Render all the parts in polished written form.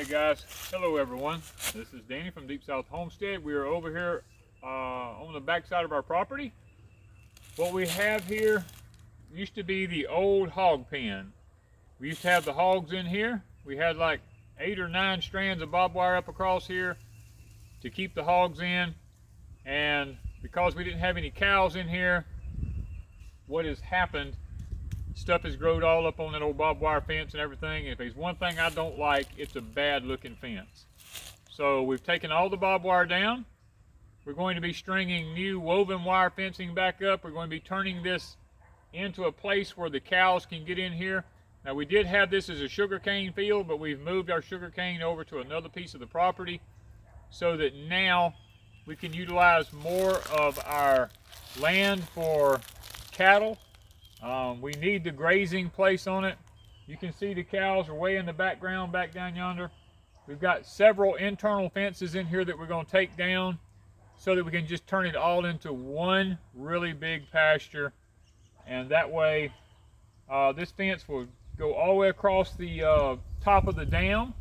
Hey guys, hello everyone. This is Danny from Deep South Homestead. We are over here on the back side of our property. What we have here used to be the old hog pen. We used to have the hogs in here. We had like 8 or 9 strands of barbed wire up across here to keep the hogs in. And because we didn't have any cows in here, what has happened, stuff has grown all up on that old barbed wire fence and everything. And if there's one thing I don't like, it's a bad looking fence. So we've taken all the barbed wire down. We're going to be stringing new woven wire fencing back up. We're going to be turning this into a place where the cows can get in here. Now we did have this as a sugarcane field, but we've moved our sugarcane over to another piece of the property so that now we can utilize more of our land for cattle. We need the grazing place on it. You can see the cows are way in the background back down yonder. We've got several internal fences in here that we're going to take down so that we can just turn it all into one really big pasture. And that way this fence will go all the way across the top of the dam.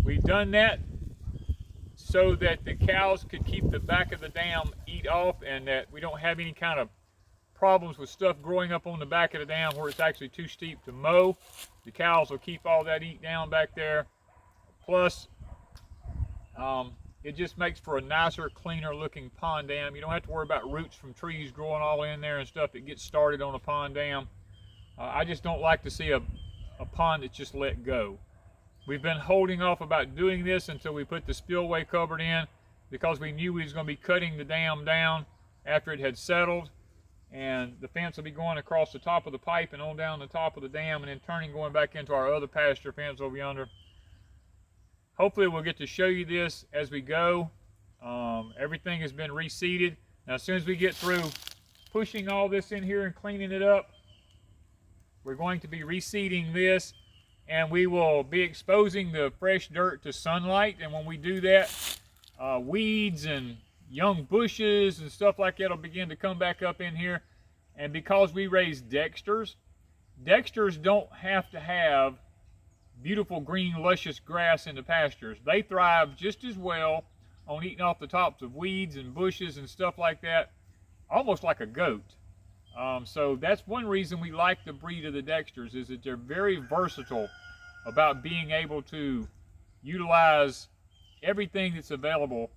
We've done that so that the cows could keep the back of the dam eat off and that we don't have any kind of problems with stuff growing up on the back of the dam where it's actually too steep to mow. The cows will keep all that eat down back there. Plus, it just makes for a nicer, cleaner looking pond dam. You don't have to worry about roots from trees growing all in there and stuff that gets started on a pond dam. I just don't like to see a pond that's just let go. We've been holding off about doing this until we put the spillway cupboard in because we knew we was going to be cutting the dam down after it had settled. And the fence will be going across the top of the pipe and on down the top of the dam and then turning going back into our other pasture fence over yonder. Hopefully we'll get to show you this as we go. Everything has been reseeded. Now as soon as we get through pushing all this in here and cleaning it up, we're going to be reseeding this and we will be exposing the fresh dirt to sunlight. And when we do that, weeds and young bushes and stuff like that will begin to come back up in here. And because we raise Dexters, Dexters don't have to have beautiful green luscious grass in the pastures. They thrive just as well on eating off the tops of weeds and bushes and stuff like that, almost like a goat. So that's one reason we like the breed of the Dexters, is that they're very versatile about being able to utilize everything that's available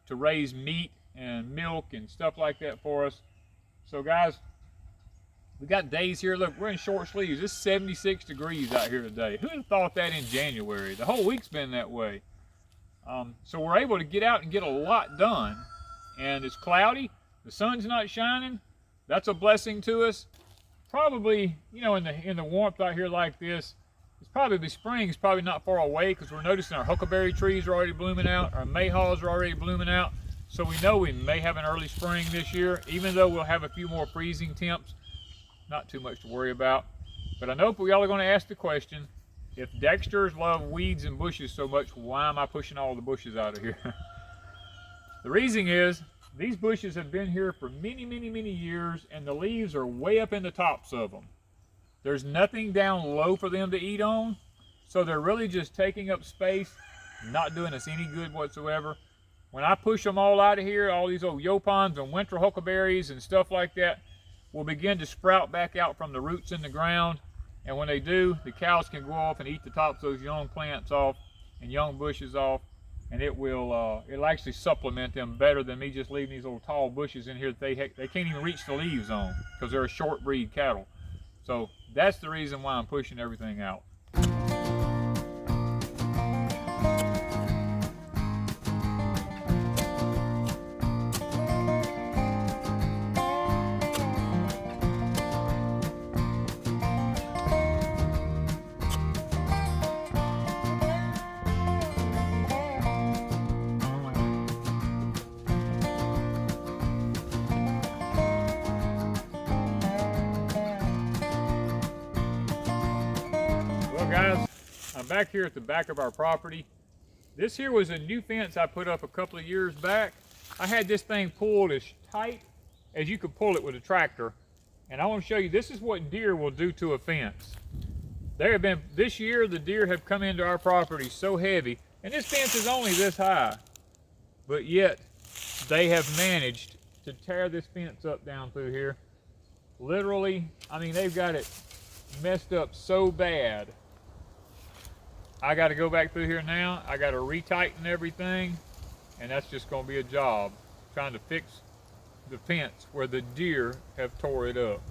to raise meat and milk and stuff like that for us. So guys, we got days here. Look, we're in short sleeves. It's 76 degrees out here today. Who would have thought that in January? The whole week's been that way. So we're able to get out and get a lot done. And it's cloudy. The sun's not shining. That's a blessing to us. Probably, you know, in the warmth out here like this, it's probably spring's probably not far away because we're noticing our huckleberry trees are already blooming out. Our mayhaws are already blooming out. So we know we may have an early spring this year, even though we'll have a few more freezing temps. Not too much to worry about. But I know y'all are going to ask the question, if Dexters love weeds and bushes so much, why am I pushing all the bushes out of here? The reason is, these bushes have been here for many, many, many years, and the leaves are way up in the tops of them. There's nothing down low for them to eat on, so they're really just taking up space, not doing us any good whatsoever. When I push them all out of here, all these old yopons and winter huckleberries and stuff like that will begin to sprout back out from the roots in the ground, and when they do, the cows can go off and eat the tops of those young plants off and young bushes off, and it'll actually supplement them better than me just leaving these little tall bushes in here that they can't even reach the leaves on because they're a short breed cattle. So that's the reason why I'm pushing everything out. Guys, I'm back here at the back of our property. This here was a new fence I put up a couple of years back. I had this thing pulled as tight as you could pull it with a tractor. And I want to show you, this is what deer will do to a fence. this year the deer have come into our property so heavy, and this fence is only this high, but yet they have managed to tear this fence up down through here. Literally, I mean, they've got it messed up so bad. I got to go back through here now. I got to retighten everything, and that's just going to be a job, trying to fix the fence where the deer have tore it up.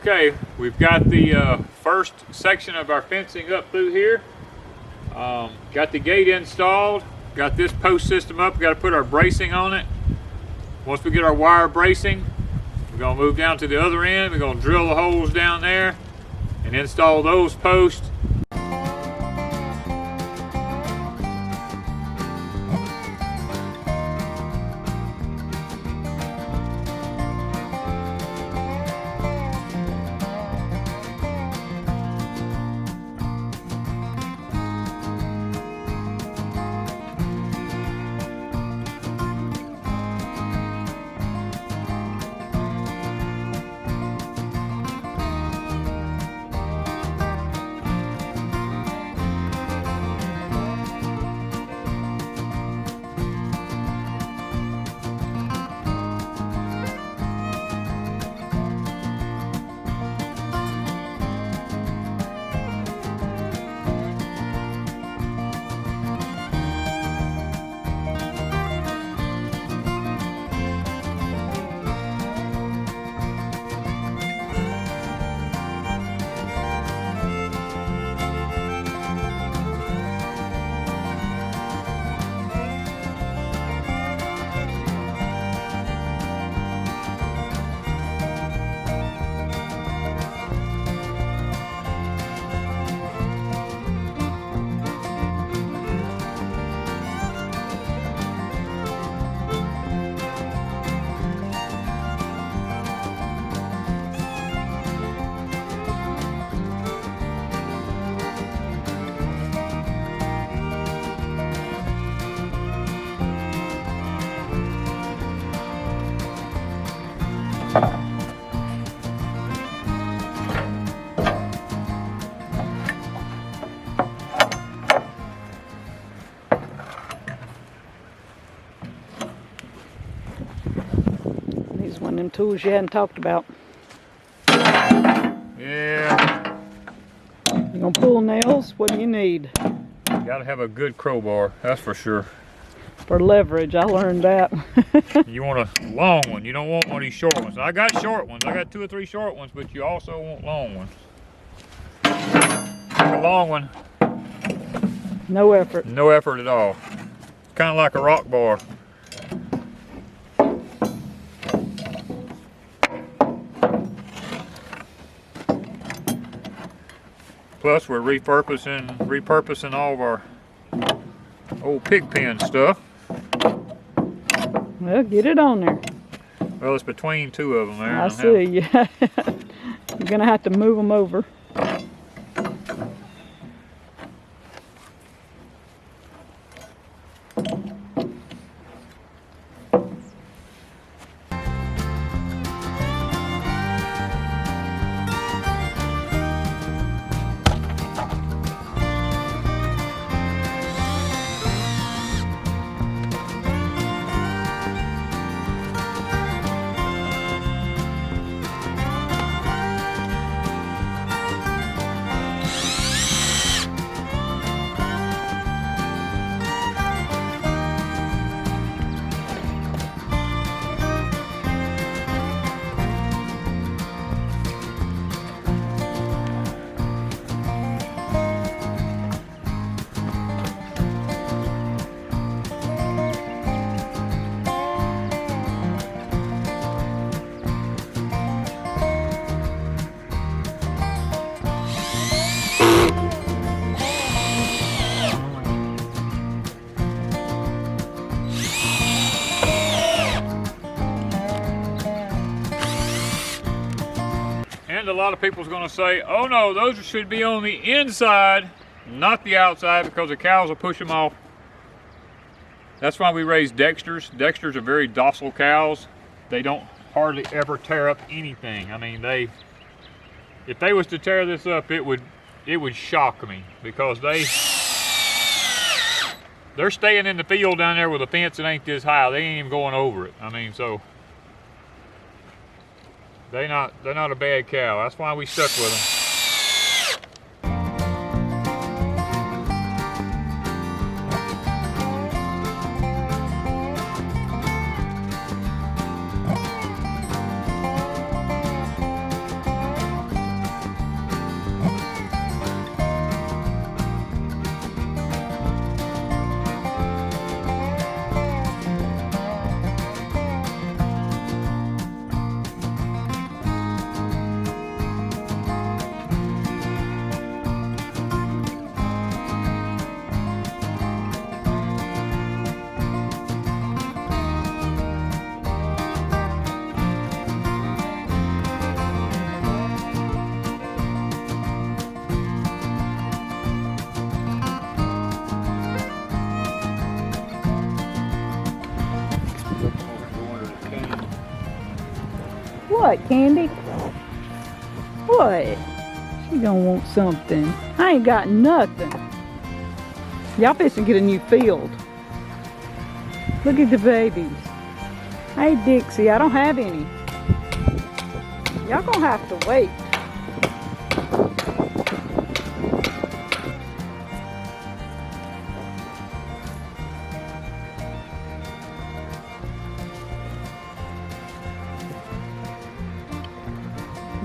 Okay, we've got the first section of our fencing up through here. Got the gate installed, got this post system up, we've got to put our bracing on it. Once we get our wire bracing, we're going to move down to the other end, we're going to drill the holes down there and install those posts. tools you hadn't talked about. Yeah. You gonna pull nails? What do you need? You gotta have a good crowbar, that's for sure. For leverage, I learned that. You want a long one. You don't want one of these short ones. I got short ones. I got 2 or 3 short ones, but you also want long ones. A long one. No effort. No effort at all. Kind of like a rock bar. Plus, we're repurposing all of our old pig pen stuff. Well, get it on there. Well, it's between 2 of them there. I see, yeah. You're gonna have to move them over. And a lot of people's gonna say, oh no, those should be on the inside, not the outside, because the cows will push them off. That's why we raise Dexters. Dexters are very docile cows. They don't hardly ever tear up anything. I mean, if they was to tear this up, it would shock me, because they're staying in the field down there with a fence that ain't this high. They ain't even going over it. I mean, so they're not a bad cow. That's why we stuck with them. What, Candy? What? She gonna want something. I ain't got nothing. Y'all fixing to get a new field. Look at the babies. Hey, Dixie, I don't have any. Y'all gonna have to wait.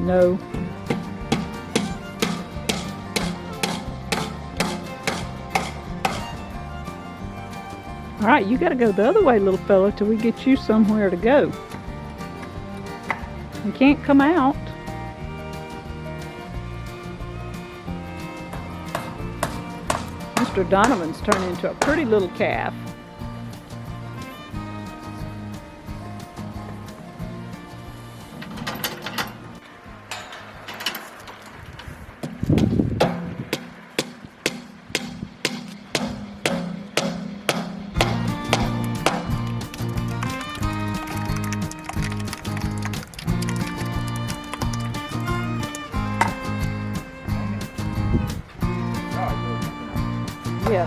No. All right, you gotta go the other way, little fella, till we get you somewhere to go. You can't come out. Mr. Donovan's turned into a pretty little calf. Yeah.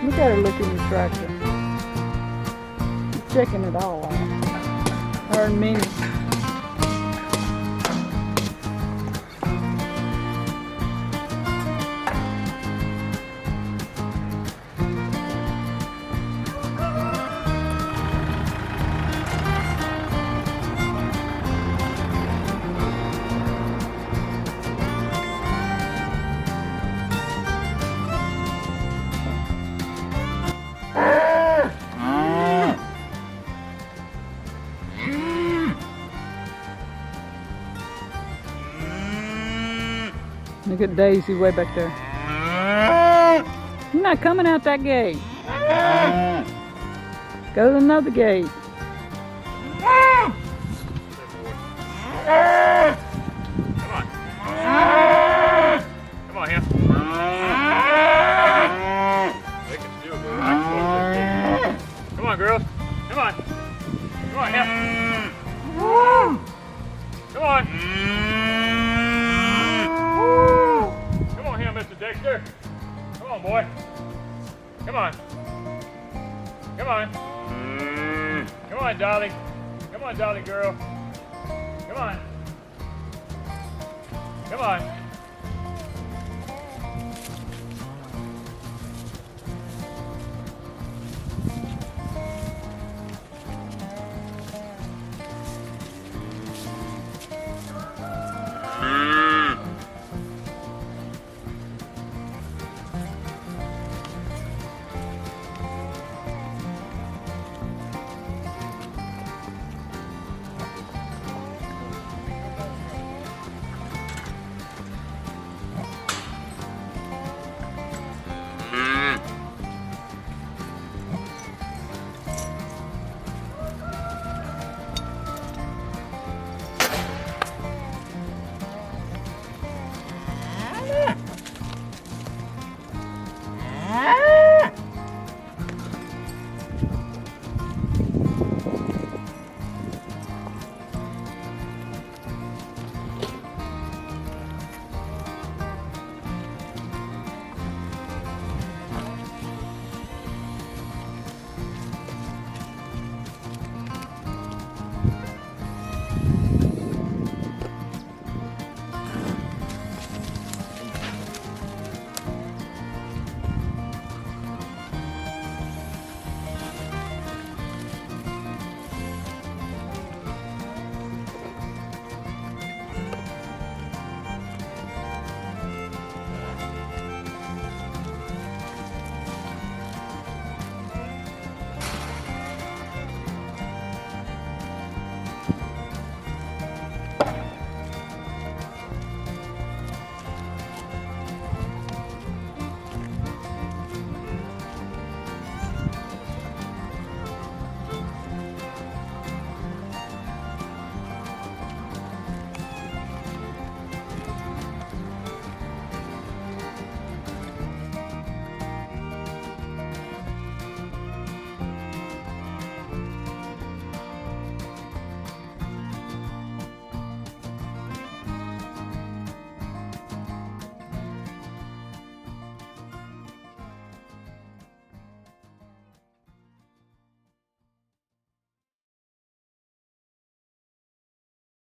Look at her looking at the tractor. checking it all out. Or minutes. Look at Daisy way back there. You're not coming out that gate. Go to another gate. Come on. Come on, him. They can still go right. Come on, girls. Come on. Come on, him. Come on. Come on here, Mr. Dexter. Come on, boy. Come on. Come on. Come on, Dolly. Come on, Dolly girl. Come on. Come on.